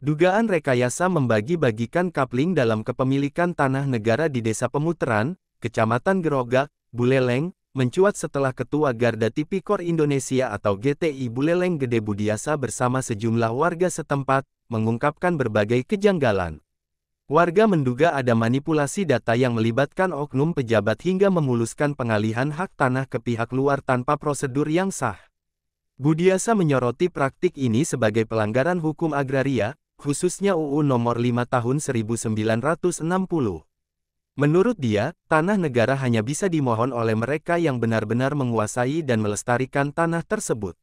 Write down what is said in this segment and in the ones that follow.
Dugaan rekayasa membagi-bagikan kapling dalam kepemilikan tanah negara di Desa Pemutaran, Kecamatan Gerogak, Buleleng, mencuat setelah Ketua Garda Tipikor Indonesia atau GTI Buleleng Gede Budiasa bersama sejumlah warga setempat, mengungkapkan berbagai kejanggalan. Warga menduga ada manipulasi data yang melibatkan oknum pejabat hingga memuluskan pengalihan hak tanah ke pihak luar tanpa prosedur yang sah. Budiasa menyoroti praktik ini sebagai pelanggaran hukum agraria, khususnya UU Nomor 5 Tahun 1960. Menurut dia, tanah negara hanya bisa dimohon oleh mereka yang benar-benar menguasai dan melestarikan tanah tersebut.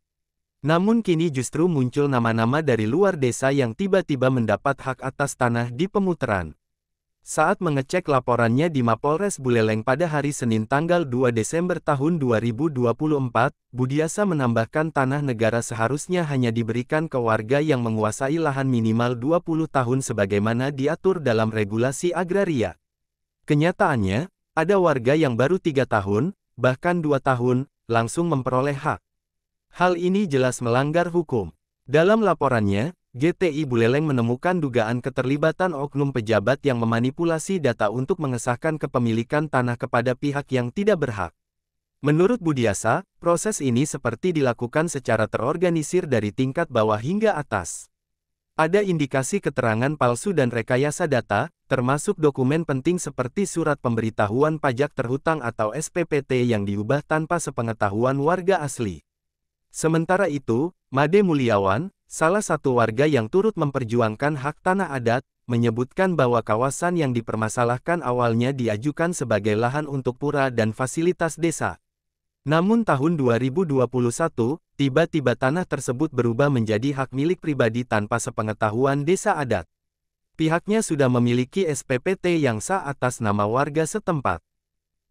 Namun kini justru muncul nama-nama dari luar desa yang tiba-tiba mendapat hak atas tanah di Pemutaran. Saat mengecek laporannya di Mapolres Buleleng pada hari Senin tanggal 2 Desember tahun 2024, Budiasa menambahkan tanah negara seharusnya hanya diberikan ke warga yang menguasai lahan minimal 20 tahun sebagaimana diatur dalam regulasi agraria. Kenyataannya, ada warga yang baru 3 tahun, bahkan 2 tahun, langsung memperoleh hak. Hal ini jelas melanggar hukum. Dalam laporannya, GTI Buleleng menemukan dugaan keterlibatan oknum pejabat yang memanipulasi data untuk mengesahkan kepemilikan tanah kepada pihak yang tidak berhak. Menurut Budiasa, proses ini seperti dilakukan secara terorganisir dari tingkat bawah hingga atas. Ada indikasi keterangan palsu dan rekayasa data, termasuk dokumen penting seperti surat pemberitahuan pajak terhutang atau SPPT yang diubah tanpa sepengetahuan warga asli. Sementara itu, Made Mulyawan, salah satu warga yang turut memperjuangkan hak tanah adat, menyebutkan bahwa kawasan yang dipermasalahkan awalnya diajukan sebagai lahan untuk pura dan fasilitas desa. Namun tahun 2021, tiba-tiba tanah tersebut berubah menjadi hak milik pribadi tanpa sepengetahuan desa adat. Pihaknya sudah memiliki SPPT yang sah atas nama warga setempat.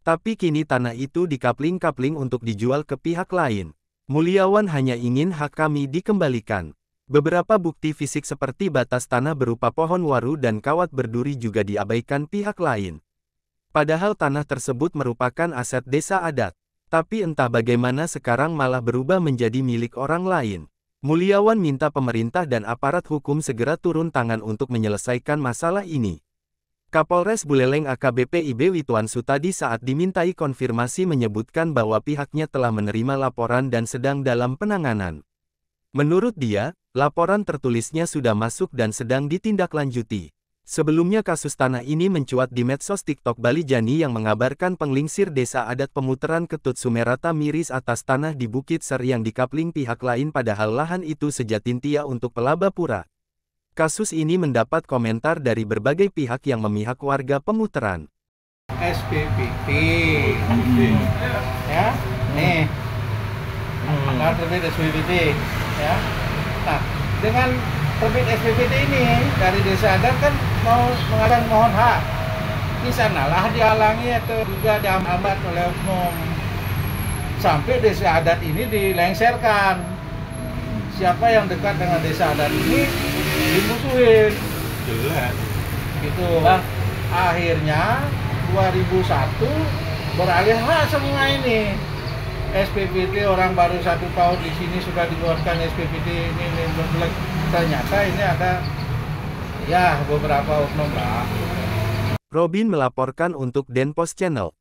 Tapi kini tanah itu dikapling-kapling untuk dijual ke pihak lain. Mulyawan hanya ingin hak kami dikembalikan. Beberapa bukti fisik seperti batas tanah berupa pohon waru dan kawat berduri juga diabaikan pihak lain. Padahal tanah tersebut merupakan aset desa adat. Tapi entah bagaimana sekarang malah berubah menjadi milik orang lain. Mulyawan minta pemerintah dan aparat hukum segera turun tangan untuk menyelesaikan masalah ini. Kapolres Buleleng AKBP IB Wituan Sutadi saat dimintai konfirmasi menyebutkan bahwa pihaknya telah menerima laporan dan sedang dalam penanganan. Menurut dia, laporan tertulisnya sudah masuk dan sedang ditindaklanjuti. Sebelumnya kasus tanah ini mencuat di medsos TikTok Bali Jani yang mengabarkan penglingsir desa adat Pemutaran Ketut Sumerata miris atas tanah di Bukit Ser yang dikapling pihak lain padahal lahan itu sejatintia untuk Pelabapura. Kasus ini mendapat komentar dari berbagai pihak yang memihak warga Pemutaran. SPPT, ya, nih, akan terbit SPPT, ya. Nah, dengan terbit SPPT ini dari desa adat kan mau mengadakan mohon hak, di sanalah dihalangi atau juga dihambat oleh oknum. Sampai desa adat ini dilengserkan. Siapa yang dekat dengan desa adat ini dimusuhin. Jelas. Gitu. Nah, akhirnya 2001 beralih hak semua ini. SPPT orang baru 1 tahun di sini sudah dikeluarkan SPPT ini ternyata ini ada ya beberapa oknum lah. Robin melaporkan untuk Denpos Channel.